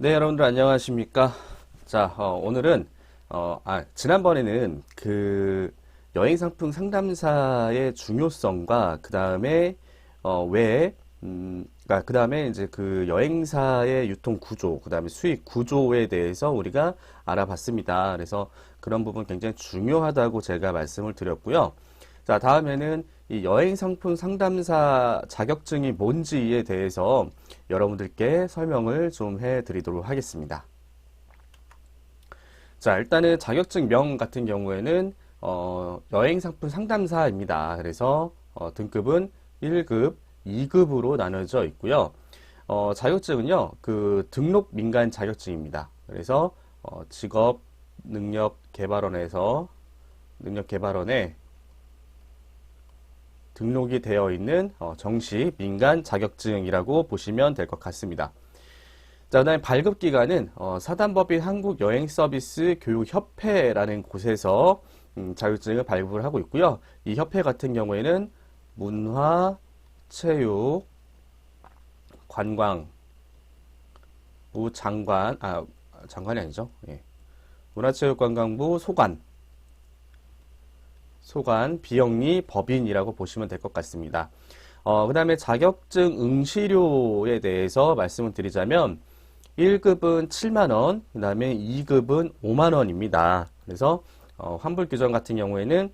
네, 여러분들 안녕하십니까? 자, 오늘은 지난번에는 그 여행 상품 상담사의 중요성과 그 다음에 그 다음에 이제 그 여행사의 유통 구조, 그 다음에 수익 구조에 대해서 우리가 알아봤습니다. 그래서 그런 부분 굉장히 중요하다고 제가 말씀을 드렸고요. 자, 다음에는 이 여행 상품 상담사 자격증이 뭔지에 대해서 여러분들께 설명을 좀 해드리도록 하겠습니다. 자, 일단은 자격증명 같은 경우에는 여행 상품 상담사입니다. 그래서 등급은 1급, 2급으로 나눠져 있고요. 자격증은요, 그 등록 민간 자격증입니다. 그래서 직업 능력개발원에 등록이 되어 있는 정식 민간 자격증이라고 보시면 될 것 같습니다. 자, 그다음에 발급 기관은 사단법인 한국여행서비스교육협회라는 곳에서 자격증을 발급을 하고 있고요. 이 협회 같은 경우에는 문화, 체육, 관광부 장관이 아니죠. 예. 문화체육관광부 소관, 비영리 법인이라고 보시면 될 것 같습니다. 그 다음에 자격증 응시료에 대해서 말씀을 드리자면 1급은 7만원, 그 다음에 2급은 5만원입니다. 그래서 환불 규정 같은 경우에는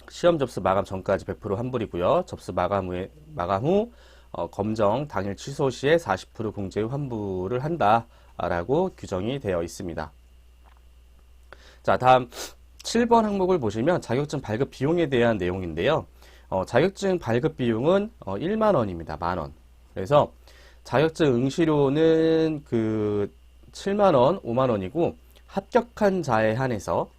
시험 접수 마감 전까지 100% 환불이고요. 접수 마감 후 검정 당일 취소 시에 40% 공제 환불을 한다라고 규정이 되어 있습니다. 자, 다음 7번 항목을 보시면 자격증 발급 비용에 대한 내용인데요. 자격증 발급 비용은 1만 원입니다. 만원. 그래서 자격증 응시료는 그 7만 원, 5만 원이고 합격한 자에 한해서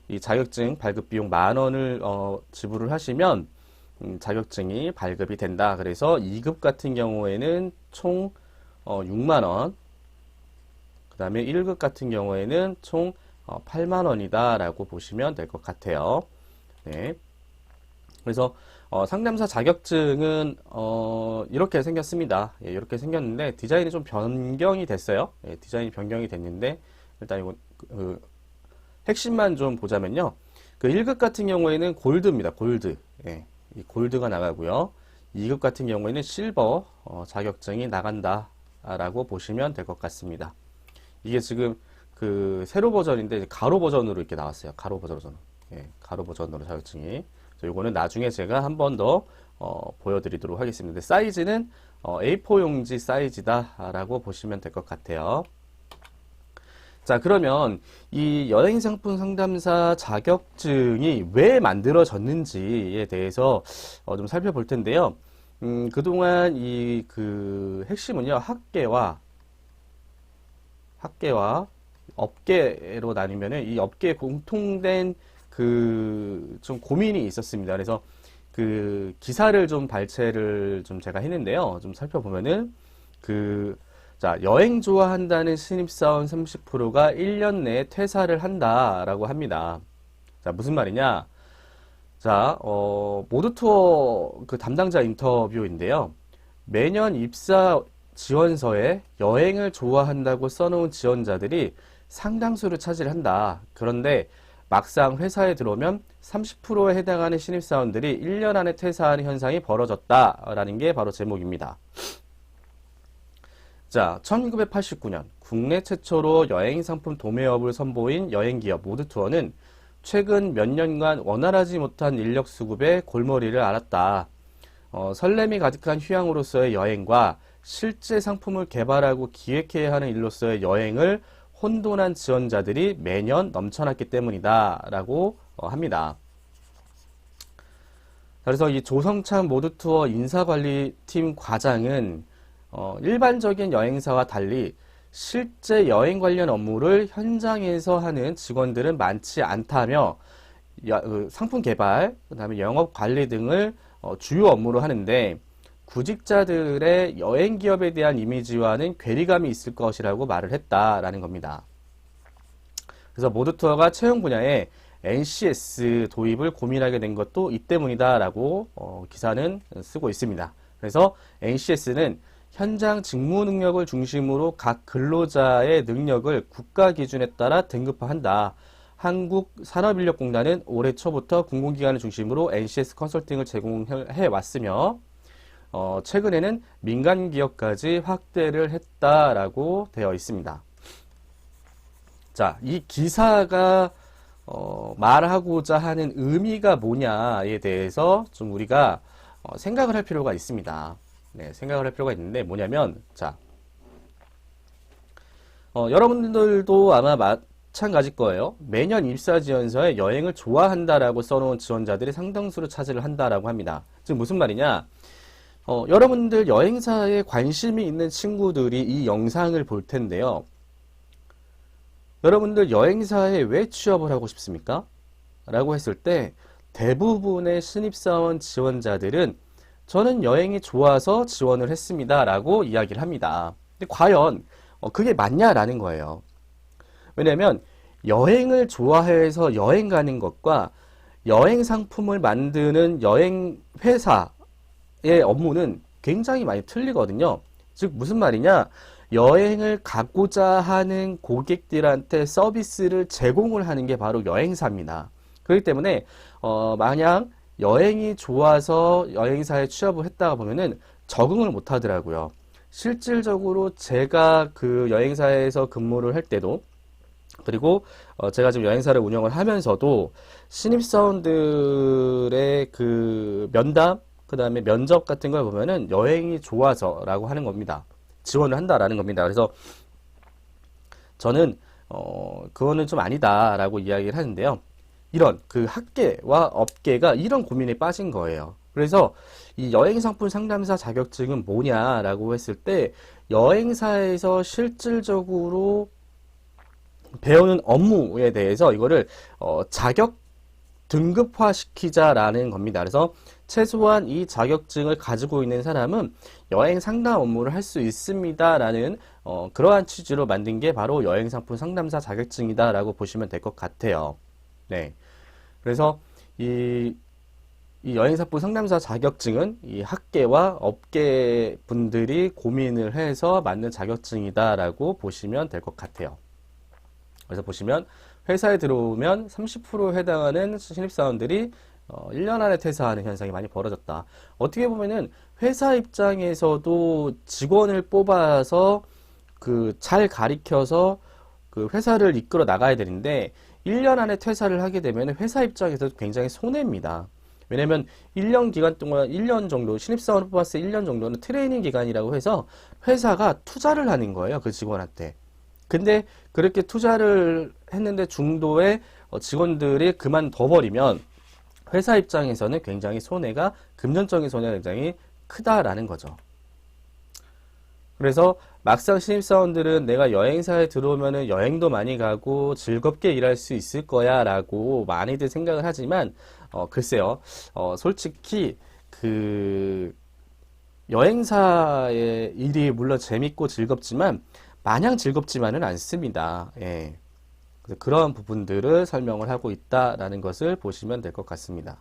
이 자격증 발급 비용 만 원을 지불을 하시면 자격증이 발급이 된다. 그래서 2급 같은 경우에는 총 6만 원, 그 다음에 1급 같은 경우에는 총 8만 원이다 라고 보시면 될 것 같아요. 네. 그래서 상담사 자격증은 이렇게 생겼습니다. 예, 이렇게 생겼는데 디자인이 좀 변경이 됐어요. 예, 디자인이 변경이 됐는데 일단 이거 핵심만 좀 보자면요. 그 1급 같은 경우에는 골드입니다. 골드. 예, 이 골드가 나가고요. 2급 같은 경우에는 실버 자격증이 나간다 라고 보시면 될 것 같습니다. 이게 지금 그 세로 버전인데 가로 버전으로 이렇게 나왔어요. 가로 버전으로. 예, 가로 버전으로 자격증이. 이거는 나중에 제가 한 번 더 보여드리도록 하겠습니다. 사이즈는 A4 용지 사이즈다라고 보시면 될 것 같아요. 자, 그러면 이 여행상품 상담사 자격증이 왜 만들어졌는지에 대해서 좀 살펴볼 텐데요. 그동안 이 그 핵심은요, 학계와 업계로 나뉘면은 이 업계에 공통된 그 좀 고민이 있었습니다. 그래서 그 기사를 좀 발췌를 좀 제가 했는데요. 좀 살펴보면은 자, 여행 좋아한다는 신입사원 30%가 1년 내에 퇴사를 한다라고 합니다. 자, 무슨 말이냐? 자, 모두 투어 그 담당자 인터뷰인데요. 매년 입사 지원서에 여행을 좋아한다고 써놓은 지원자들이 상당수를 차지한다. 그런데 막상 회사에 들어오면 30%에 해당하는 신입사원들이 1년 안에 퇴사하는 현상이 벌어졌다라는 게 바로 제목입니다. 자, 1989년 국내 최초로 여행상품 도매업을 선보인 여행기업 모드투어는 최근 몇 년간 원활하지 못한 인력 수급에 골머리를 앓았다. 설렘이 가득한 휴양으로서의 여행과 실제 상품을 개발하고 기획해야 하는 일로서의 여행을 혼돈한 지원자들이 매년 넘쳐났기 때문이다 라고 합니다. 그래서 이 조성찬 모드투어 인사관리팀 과장은 일반적인 여행사와 달리 실제 여행 관련 업무를 현장에서 하는 직원들은 많지 않다며 상품 개발, 그 다음에 영업 관리 등을 주요 업무로 하는데 구직자들의 여행 기업에 대한 이미지와는 괴리감이 있을 것이라고 말을 했다라는 겁니다. 그래서 모드투어가 채용 분야에 NCS 도입을 고민하게 된 것도 이 때문이다라고 기사는 쓰고 있습니다. 그래서 NCS는 현장 직무 능력을 중심으로 각 근로자의 능력을 국가 기준에 따라 등급화한다. 한국산업인력공단은 올해 초부터 공공기관을 중심으로 NCS 컨설팅을 제공해 왔으며 최근에는 민간 기업까지 확대를 했다라고 되어 있습니다. 자, 이 기사가 말하고자 하는 의미가 뭐냐에 대해서 좀 우리가 생각을 할 필요가 있습니다. 네, 생각을 할 필요가 있는데 뭐냐면, 자, 여러분들도 아마 마찬가지일 거예요. 매년 입사지원서에 여행을 좋아한다라고 써놓은 지원자들이 상당수로 차지를 한다라고 합니다. 즉 무슨 말이냐? 여러분들 여행사에 관심이 있는 친구들이 이 영상을 볼 텐데요. 여러분들 여행사에 왜 취업을 하고 싶습니까? 라고 했을 때 대부분의 신입사원 지원자들은 저는 여행이 좋아서 지원을 했습니다 라고 이야기를 합니다. 근데 과연 그게 맞냐라는 거예요. 왜냐면 여행을 좋아해서 여행 가는 것과 여행 상품을 만드는 여행 회사의 업무는 굉장히 많이 틀리거든요. 즉 무슨 말이냐? 여행을 가고자 하는 고객들한테 서비스를 제공을 하는 게 바로 여행사입니다. 그렇기 때문에 만약 여행이 좋아서 여행사에 취업을 했다가 보면은 적응을 못 하더라고요. 실질적으로 제가 그 여행사에서 근무를 할 때도, 그리고 제가 지금 여행사를 운영을 하면서도 신입사원들의 그 면담, 그 다음에 면접 같은 걸 보면은 여행이 좋아서 라고 하는 겁니다. 지원을 한다라는 겁니다. 그래서 저는 그거는 좀 아니다라고 이야기를 하는데요. 이런 그 학계와 업계가 이런 고민에 빠진 거예요. 그래서 이 여행상품 상담사 자격증은 뭐냐라고 했을 때 여행사에서 실질적으로 배우는 업무에 대해서 이거를 자격 등급화시키자라는 겁니다. 그래서 최소한 이 자격증을 가지고 있는 사람은 여행 상담 업무를 할 수 있습니다라는 그러한 취지로 만든 게 바로 여행상품 상담사 자격증이다라고 보시면 될 것 같아요. 네. 그래서 이 여행상품 상담사 자격증은 이 학계와 업계 분들이 고민을 해서 만든 자격증이다라고 보시면 될 것 같아요. 그래서 보시면 회사에 들어오면 30%에 해당하는 신입사원들이 1년 안에 퇴사하는 현상이 많이 벌어졌다. 어떻게 보면은 회사 입장에서도 직원을 뽑아서 잘 가리켜서 그 회사를 이끌어 나가야 되는데 1년 안에 퇴사를 하게 되면 회사 입장에서도 굉장히 손해입니다. 왜냐면 1년 기간 동안 1년 정도 신입사원을 뽑았을 때 1년 정도는 트레이닝 기간이라고 해서 회사가 투자를 하는 거예요. 그 직원한테. 근데 그렇게 투자를 했는데 중도에 직원들이 그만둬버리면 회사 입장에서는 굉장히 손해가, 금전적인 손해가 굉장히 크다라는 거죠. 그래서 막상 신입사원들은 내가 여행사에 들어오면은 여행도 많이 가고 즐겁게 일할 수 있을 거야 라고 많이들 생각을 하지만 글쎄요, 솔직히 그 여행사의 일이 물론 재밌고 즐겁지만 마냥 즐겁지만은 않습니다. 예. 그런 부분들을 설명을 하고 있다라는 것을 보시면 될 것 같습니다.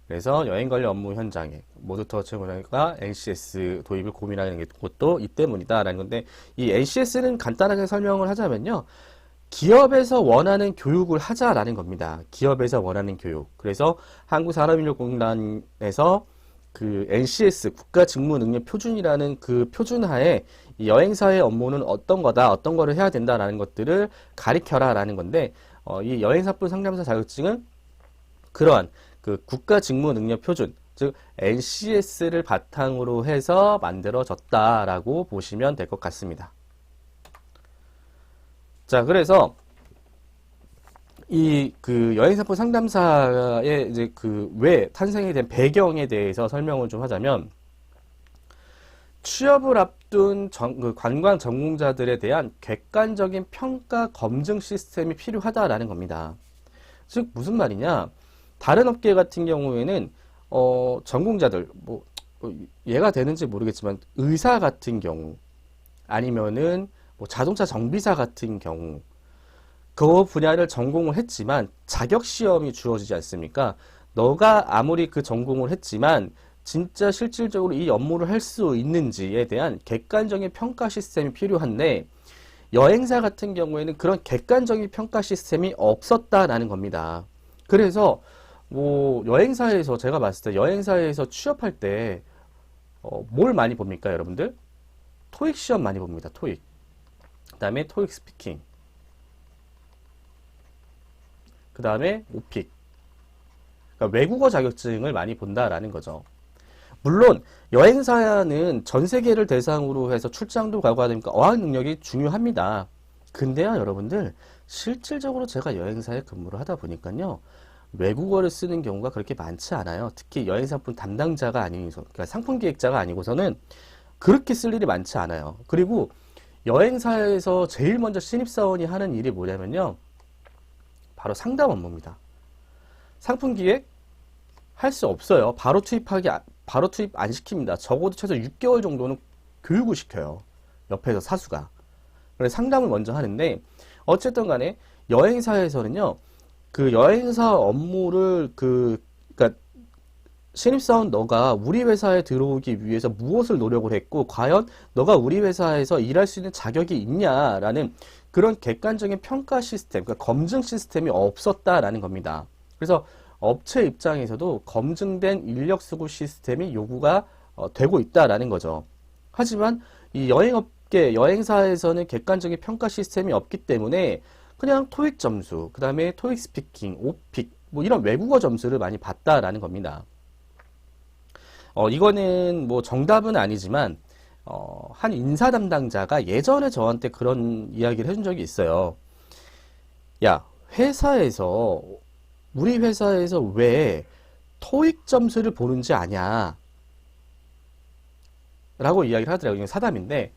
그래서 여행 관련 업무 현장에 모두터치 운영과 NCS 도입을 고민하는 것도 이 때문이다라는 건데, 이 NCS는 간단하게 설명을 하자면요, 기업에서 원하는 교육을 하자라는 겁니다. 기업에서 원하는 교육. 그래서 한국산업인력공단에서 그 NCS 국가직무능력표준이라는 그 표준하에 이 여행사의 업무는 어떤 거다, 어떤 거를 해야 된다라는 것들을 가리켜라 라는 건데, 이 여행사뿐 상담사 자격증은 그러한 그 국가직무능력표준, 즉 NCS를 바탕으로 해서 만들어졌다라고 보시면 될 것 같습니다. 자, 그래서 이 그 여행사품 상담사의 이제 그 왜 탄생이 된 배경에 대해서 설명을 좀 하자면, 취업을 앞둔 그 관광 전공자들에 대한 객관적인 평가 검증 시스템이 필요하다라는 겁니다. 즉 무슨 말이냐? 다른 업계 같은 경우에는 전공자들 뭐 얘가 되는지 모르겠지만 의사 같은 경우, 아니면은 뭐 자동차 정비사 같은 경우, 그 분야를 전공을 했지만 자격 시험이 주어지지 않습니까? 너가 아무리 그 전공을 했지만 진짜 실질적으로 이 업무를 할 수 있는지에 대한 객관적인 평가 시스템이 필요한데 여행사 같은 경우에는 그런 객관적인 평가 시스템이 없었다라는 겁니다. 그래서 뭐 여행사에서 제가 봤을 때 여행사에서 취업할 때 뭘 많이 봅니까, 여러분들? 토익 시험 많이 봅니다. 토익. 그다음에 토익 스피킹. 그다음에 오픽. 그러니까 외국어 자격증을 많이 본다라는 거죠. 물론 여행사는 전 세계를 대상으로 해서 출장도 가고 하니까 어학 능력이 중요합니다. 근데요, 여러분들 실질적으로 제가 여행사에 근무를 하다 보니까요, 외국어를 쓰는 경우가 그렇게 많지 않아요. 특히 여행사분 담당자가 아니고서, 그러니까 상품 기획자가 아니고서는 그렇게 쓸 일이 많지 않아요. 그리고 여행사에서 제일 먼저 신입사원이 하는 일이 뭐냐면요, 바로 상담 업무입니다. 상품 기획 할 수 없어요. 바로 투입 안 시킵니다. 적어도 최소 6개월 정도는 교육을 시켜요. 옆에서 사수가. 그래서 상담을 먼저 하는데, 어쨌든 간에 여행사에서는요, 그 여행사 업무를 그러니까 신입사원 너가 우리 회사에 들어오기 위해서 무엇을 노력을 했고, 과연 너가 우리 회사에서 일할 수 있는 자격이 있냐라는 그런 객관적인 평가 시스템, 그러니까 검증 시스템이 없었다라는 겁니다. 그래서 업체 입장에서도 검증된 인력 수급 시스템이 요구가 되고 있다라는 거죠. 하지만 이 여행업계, 여행사에서는 객관적인 평가 시스템이 없기 때문에 그냥 토익 점수, 그 다음에 토익 스피킹, 오픽, 뭐 이런 외국어 점수를 많이 봤다라는 겁니다. 이거는 뭐 정답은 아니지만, 한 인사 담당자가 예전에 저한테 그런 이야기를 해준 적이 있어요. 야, 우리 회사에서 왜 토익 점수를 보는지 아냐? 라고 이야기를 하더라고요. 사담인데,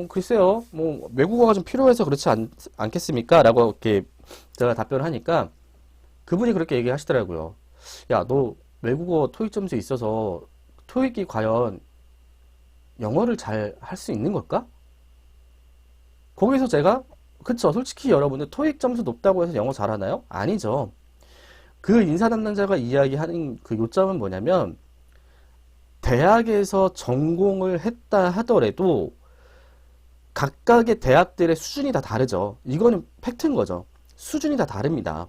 글쎄요, 뭐, 외국어가 좀 필요해서 그렇지 않겠습니까? 라고 이렇게 제가 답변을 하니까 그분이 그렇게 얘기하시더라고요. 야, 너 외국어 토익 점수 있어서 토익이 과연 영어를 잘 할 수 있는 걸까? 거기서 제가, 그쵸, 솔직히 여러분들 토익 점수 높다고 해서 영어 잘하나요? 아니죠. 그 인사 담당자가 이야기하는 그 요점은 뭐냐면, 대학에서 전공을 했다 하더라도 각각의 대학들의 수준이 다 다르죠. 이거는 팩트인 거죠. 수준이 다 다릅니다.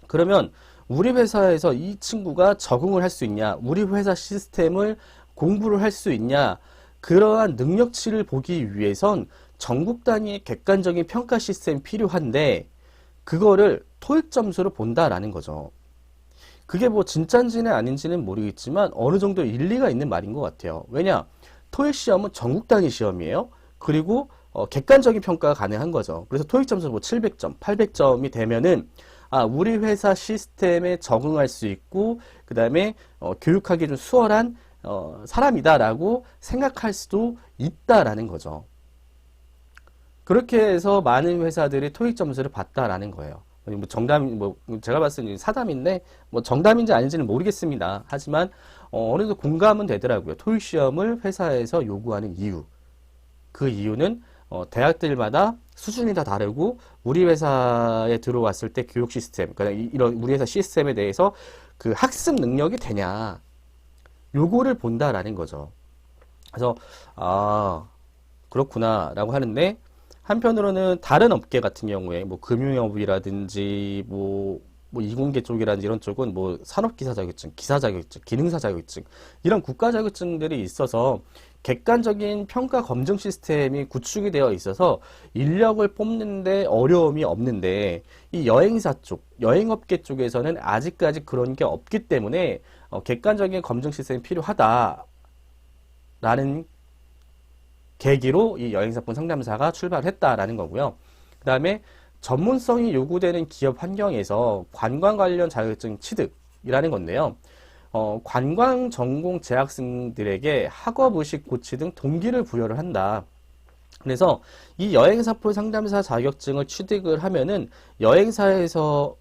그러면 우리 회사에서 이 친구가 적응을 할 수 있냐, 우리 회사 시스템을 공부를 할 수 있냐, 그러한 능력치를 보기 위해선 전국 단위의 객관적인 평가 시스템이 필요한데, 그거를 토익 점수로 본다라는 거죠. 그게 뭐 진짜인지는 아닌지는 모르겠지만 어느 정도 일리가 있는 말인 것 같아요. 왜냐? 토익 시험은 전국 단위 시험이에요. 그리고 객관적인 평가가 가능한 거죠. 그래서 토익 점수 뭐 700점, 800점이 되면은 우리 회사 시스템에 적응할 수 있고, 그 다음에 교육하기 좀 수월한 사람이다라고 생각할 수도 있다라는 거죠. 그렇게 해서 많은 회사들이 토익 점수를 봤다라는 거예요. 뭐 제가 봤을 때는 사담인데, 뭐 정답인지 아닌지는 모르겠습니다. 하지만, 어느 정도 공감은 되더라고요. 토익 시험을 회사에서 요구하는 이유. 그 이유는, 대학들마다 수준이 다 다르고, 우리 회사에 들어왔을 때 교육 시스템, 그러니까 이런 우리 회사 시스템에 대해서 그 학습 능력이 되냐, 요거를 본다라는 거죠. 그래서, 그렇구나라고 하는데, 한편으로는 다른 업계 같은 경우에 뭐 금융업이라든지 뭐 이공계 쪽이라든지 이런 쪽은 뭐 산업기사 자격증, 기사 자격증, 기능사 자격증 이런 국가 자격증들이 있어서 객관적인 평가 검증 시스템이 구축이 되어 있어서 인력을 뽑는데 어려움이 없는데, 이 여행사 쪽, 여행업계 쪽에서는 아직까지 그런 게 없기 때문에 객관적인 검증 시스템이 필요하다라는 계기로 이 여행사분 상담사가 출발했다라는 거고요. 그 다음에 전문성이 요구되는 기업 환경에서 관광 관련 자격증 취득이라는 건데요. 관광 전공 재학생들에게 학업의식 고취 등 동기를 부여를 한다. 그래서 이 여행사표 상담사 자격증을 취득을 하면은 여행사에서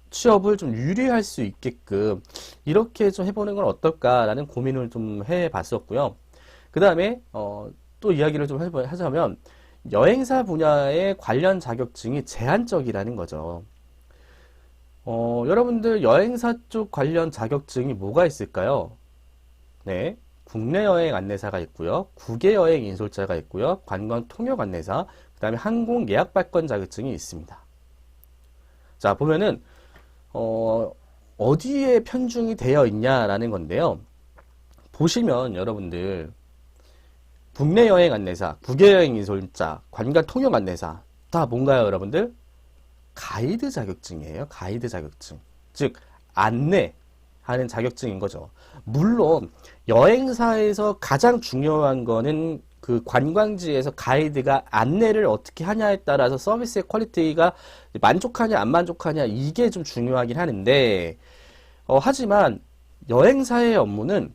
취업을 좀 유리할 수 있게끔 이렇게 좀 해보는 건 어떨까라는 고민을 좀 해봤었고요. 그 다음에 또 이야기를 좀 하자면 여행사 분야의 관련 자격증이 제한적이라는 거죠. 여러분들 여행사 쪽 관련 자격증이 뭐가 있을까요? 네, 국내 여행 안내사가 있고요. 국외 여행 인솔자가 있고요. 관광 통역 안내사, 그 다음에 항공 예약 발권 자격증이 있습니다. 자, 보면은 어디에 편중이 되어 있냐라는 건데요. 보시면 여러분들 국내 여행 안내사, 국외 여행 인솔자, 관광 통역 안내사 다 뭔가요, 여러분들? 가이드 자격증이에요. 가이드 자격증. 즉 안내하는 자격증인 거죠. 물론 여행사에서 가장 중요한 거는 그 관광지에서 가이드가 안내를 어떻게 하냐에 따라서 서비스의 퀄리티가 만족하냐 안 만족하냐 이게 좀 중요하긴 하는데 하지만 여행사의 업무는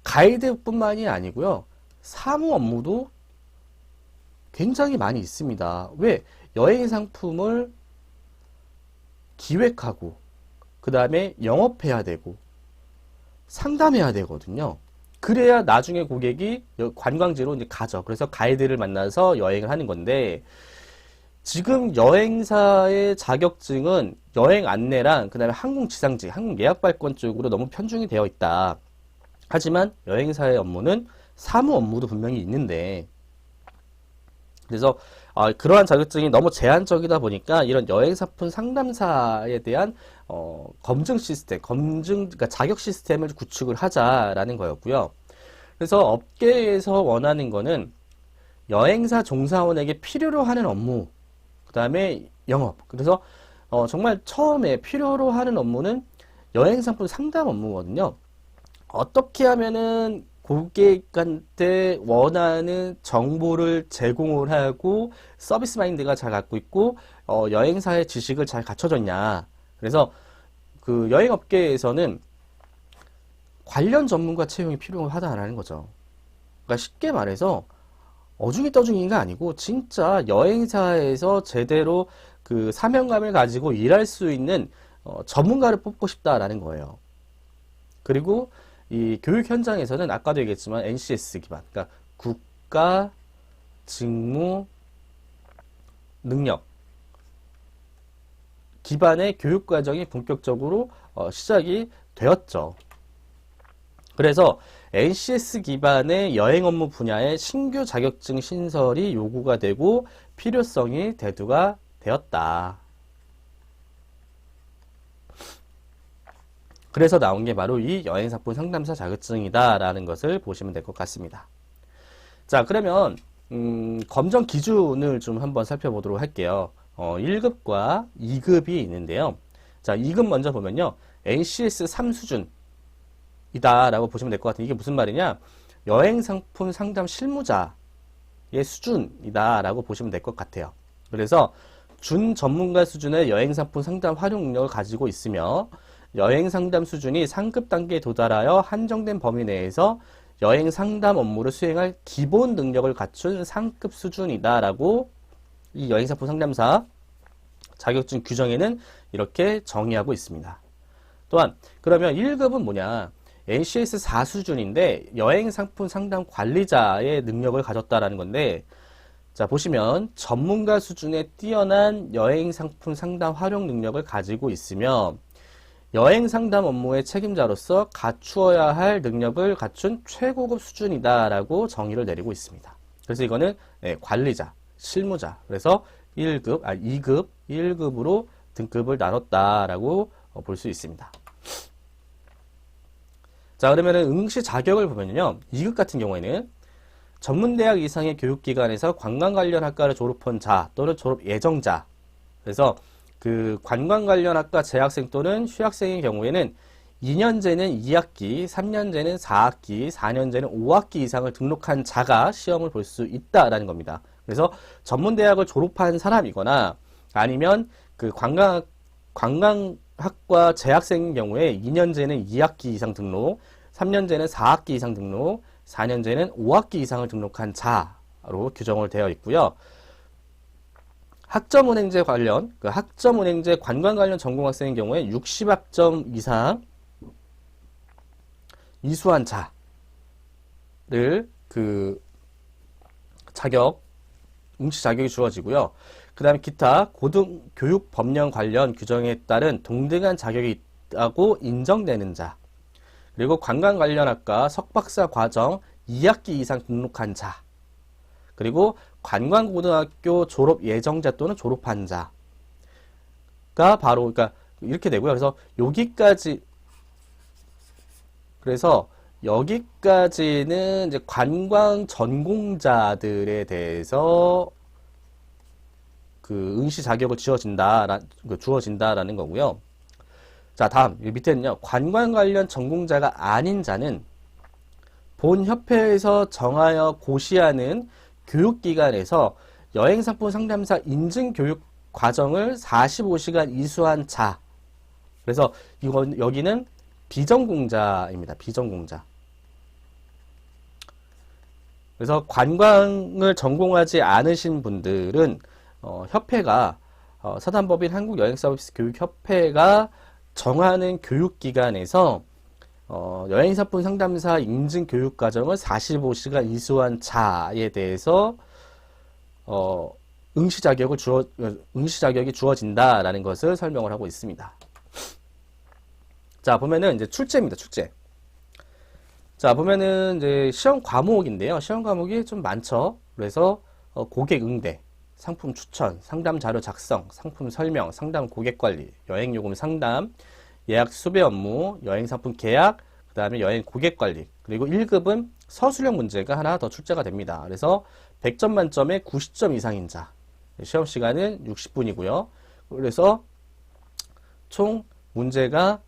가이드뿐만이 아니고요. 사무 업무도 굉장히 많이 있습니다. 왜? 여행 상품을 기획하고 그 다음에 영업해야 되고 상담해야 되거든요. 그래야 나중에 고객이 관광지로 이제 가죠. 그래서 가이드를 만나서 여행을 하는 건데 지금 여행사의 자격증은 여행 안내랑 그 다음에 항공 지상직, 항공 예약 발권 쪽으로 너무 편중이 되어 있다. 하지만 여행사의 업무는 사무 업무도 분명히 있는데 그래서 그러한 자격증이 너무 제한적이다 보니까 이런 여행상품 상담사에 대한 검증 시스템, 그러니까 자격 시스템을 구축을 하자라는 거였고요. 그래서 업계에서 원하는 거는 여행사 종사원에게 필요로 하는 업무, 그 다음에 영업. 그래서 정말 처음에 필요로 하는 업무는 여행상품 상담 업무거든요. 어떻게 하면은 고객한테 원하는 정보를 제공을 하고 서비스 마인드가 잘 갖고 있고 여행사의 지식을 잘 갖춰졌냐. 그래서 그 여행업계에서는 관련 전문가 채용이 필요하다라는 거죠. 그러니까 쉽게 말해서 어중이 떠중이가 아니고 진짜 여행사에서 제대로 그 사명감을 가지고 일할 수 있는 전문가를 뽑고 싶다라는 거예요. 그리고 이 교육 현장에서는 아까도 얘기했지만 NCS 기반, 그러니까 국가 직무 능력 기반의 교육 과정이 본격적으로 시작이 되었죠. 그래서 NCS 기반의 여행 업무 분야의 신규 자격증 신설이 요구가 되고 필요성이 대두가 되었다. 그래서 나온 게 바로 이 여행상품 상담사 자격증이다라는 것을 보시면 될 것 같습니다. 자, 그러면 검정 기준을 좀 한번 살펴보도록 할게요. 1급과 2급이 있는데요. 자, 2급 먼저 보면요. NCS 3수준이다 라고 보시면 될 것 같은데 이게 무슨 말이냐? 여행상품 상담 실무자의 수준이다 라고 보시면 될 것 같아요. 그래서 준 전문가 수준의 여행상품 상담 활용 능력을 가지고 있으며 여행 상담 수준이 상급 단계에 도달하여 한정된 범위 내에서 여행 상담 업무를 수행할 기본 능력을 갖춘 상급 수준이다라고 이 여행상품 상담사 자격증 규정에는 이렇게 정의하고 있습니다. 또한 그러면 1급은 뭐냐? NCS 4수준인데 여행상품 상담 관리자의 능력을 가졌다라는 건데 자, 보시면 전문가 수준의 뛰어난 여행상품 상담 활용 능력을 가지고 있으며 여행 상담 업무의 책임자로서 갖추어야 할 능력을 갖춘 최고급 수준이다라고 정의를 내리고 있습니다. 그래서 이거는 관리자, 실무자. 그래서 2급, 1급으로 등급을 나눴다라고 볼 수 있습니다. 자, 그러면은 응시 자격을 보면요. 2급 같은 경우에는 전문대학 이상의 교육기관에서 관광 관련 학과를 졸업한 자 또는 졸업 예정자. 그래서 그 관광 관련 학과 재학생 또는 휴학생의 경우에는 2년제는 2학기, 3년제는 4학기, 4년제는 5학기 이상을 등록한 자가 시험을 볼 수 있다라는 겁니다. 그래서 전문대학을 졸업한 사람이거나 아니면 그 관광학과 재학생의 경우에 2년제는 2학기 이상 등록, 3년제는 4학기 이상 등록, 4년제는 5학기 이상을 등록한 자로 규정을 되어 있고요. 학점은행제 관련, 그 학점은행제 관광 관련 전공학생의 경우에 60학점 이상 이수한 자를 그 응시 자격이 주어지고요. 그 다음에 기타 고등교육 법령 관련 규정에 따른 동등한 자격이 있다고 인정되는 자. 그리고 관광 관련 학과 석박사 과정 2학기 이상 등록한 자, 그리고 관광고등학교 졸업 예정자 또는 졸업한 자가 바로, 그러니까 이렇게 되고요. 그래서 여기까지는 이제 관광 전공자들에 대해서 그 응시 자격을 주어진다라는 거고요. 자, 다음 밑에는요. 관광 관련 전공자가 아닌 자는 본 협회에서 정하여 고시하는 교육기관에서 여행상품 상담사 인증 교육 과정을 45시간 이수한 자. 그래서 여기는 비전공자입니다. 비전공자. 그래서 관광을 전공하지 않으신 분들은 협회가 사단법인 한국여행서비스교육협회가 정하는 교육기관에서 여행사건 상담사 인증 교육과정을 45시간 이수한 자에 대해서 응시 자격이 주어진다라는 것을 설명을 하고 있습니다. 자, 보면은 이제 출제입니다. 출제. 자, 보면은 이제 시험 과목인데요. 시험 과목이 좀 많죠. 그래서 고객 응대, 상품 추천, 상담 자료 작성, 상품 설명, 상담 고객 관리, 여행 요금 상담, 예약 수배 업무, 여행 상품 계약, 그 다음에 여행 고객 관리, 그리고 1급은 서술형 문제가 하나 더 출제가 됩니다. 그래서 100점 만점에 90점 이상인 자. 시험 시간은 60분이고요. 그래서 총 문제가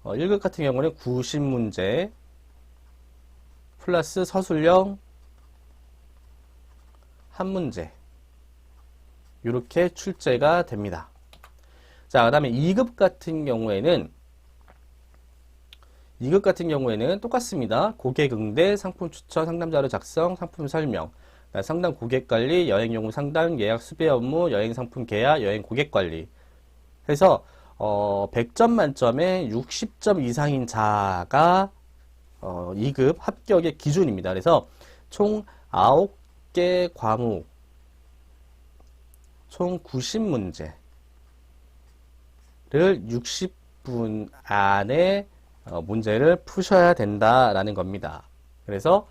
1급 같은 경우는 90문제 플러스 서술형 한 문제 이렇게 출제가 됩니다. 자, 그 다음에 2급 같은 경우에는 똑같습니다. 고객 응대, 상품 추천, 상담 자료 작성, 상품 설명, 상담 고객 관리, 여행 요금 상담, 예약 수배 업무, 여행 상품 계약, 여행 고객 관리 해서 100점 만점에 60점 이상인 자가 2급 합격의 기준입니다. 그래서 총 9개 과목 총 90문제를 60분 안에 문제를 푸셔야 된다라는 겁니다. 그래서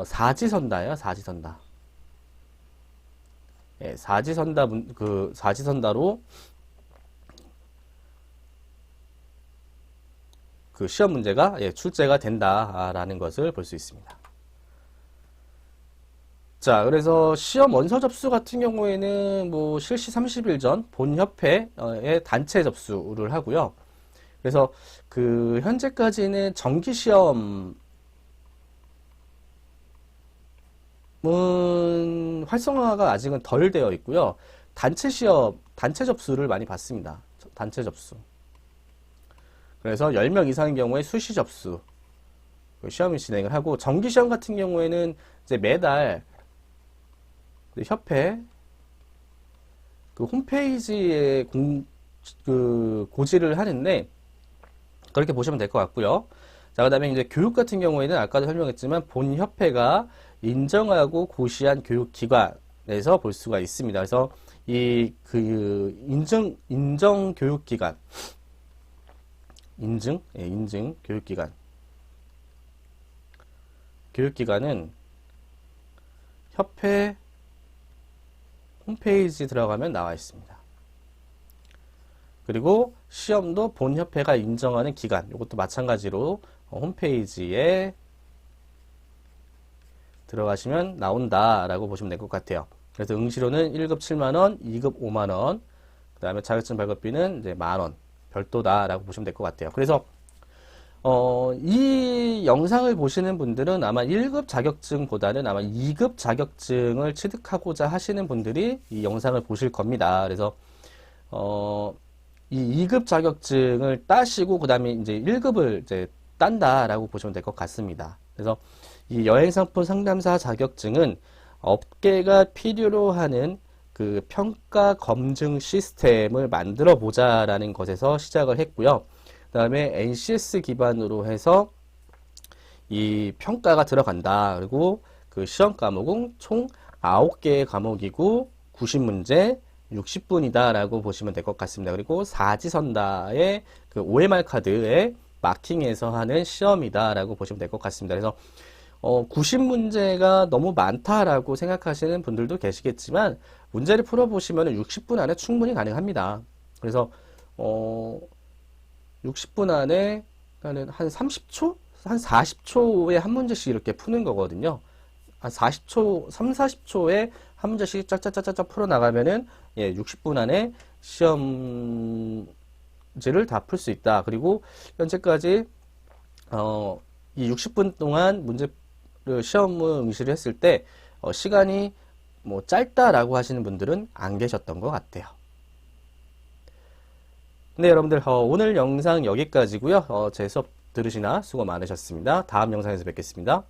사지선다예요. 사지선다. 예, 사지선다로 그 시험 문제가 출제가 된다라는 것을 볼 수 있습니다. 자, 그래서 시험 원서 접수 같은 경우에는 뭐 실시 30일 전 본협회에 단체 접수를 하고요. 그래서 그 현재까지는 정기 시험은 활성화가 아직은 덜 되어 있고요. 단체 접수를 많이 받습니다. 단체 접수. 그래서 10명 이상인 경우에 수시 접수 시험을 진행을 하고, 정기 시험 같은 경우에는 이제 매달 협회 그 홈페이지에 고지를 하는데 그렇게 보시면 될 것 같고요. 자, 그 다음에 이제 교육 같은 경우에는 아까도 설명했지만 본 협회가 인정하고 고시한 교육기관에서 볼 수가 있습니다. 그래서 인정 교육기관, 인증 교육기관은 협회 홈페이지 들어가면 나와 있습니다. 그리고 시험도 본 협회가 인정하는 기관, 이것도 마찬가지로 홈페이지에 들어가시면 나온다라고 보시면 될 것 같아요. 그래서 응시료는 1급 7만원, 2급 5만원, 그 다음에 자격증 발급비는 이제 만원 별도다라고 보시면 될 것 같아요. 그래서 이 영상을 보시는 분들은 아마 1급 자격증보다는 아마 2급 자격증을 취득하고자 하시는 분들이 이 영상을 보실 겁니다. 그래서 이 2급 자격증을 따시고 그 다음에 이제 1급을 이제 딴다라고 보시면 될 것 같습니다. 그래서 이 여행상품 상담사 자격증은 업계가 필요로 하는 그 평가 검증 시스템을 만들어 보자라는 것에서 시작을 했고요. 그 다음에 NCS 기반으로 해서 이 평가가 들어간다. 그리고 그 시험 과목은 총 9개의 과목이고 90문제 60분이다 라고 보시면 될 것 같습니다. 그리고 사지선다의 그 OMR 카드에 마킹해서 하는 시험이다라고 보시면 될 것 같습니다. 그래서 90문제가 너무 많다라고 생각하시는 분들도 계시겠지만 문제를 풀어보시면 60분 안에 충분히 가능합니다. 그래서 60분 안에 한 30초? 한 40초에 한 문제씩 이렇게 푸는 거거든요. 한 40초, 3, 40초에 한 문제씩 짝짝짝짝 풀어나가면은, 60분 안에 시험지를 다 풀 수 있다. 그리고 현재까지, 이 60분 동안 시험을 응시를 했을 때, 시간이 뭐 짧다라고 하시는 분들은 안 계셨던 것 같아요. 네, 여러분들, 오늘 영상 여기까지고요. 제 수업 들으시나 수고 많으셨습니다. 다음 영상에서 뵙겠습니다.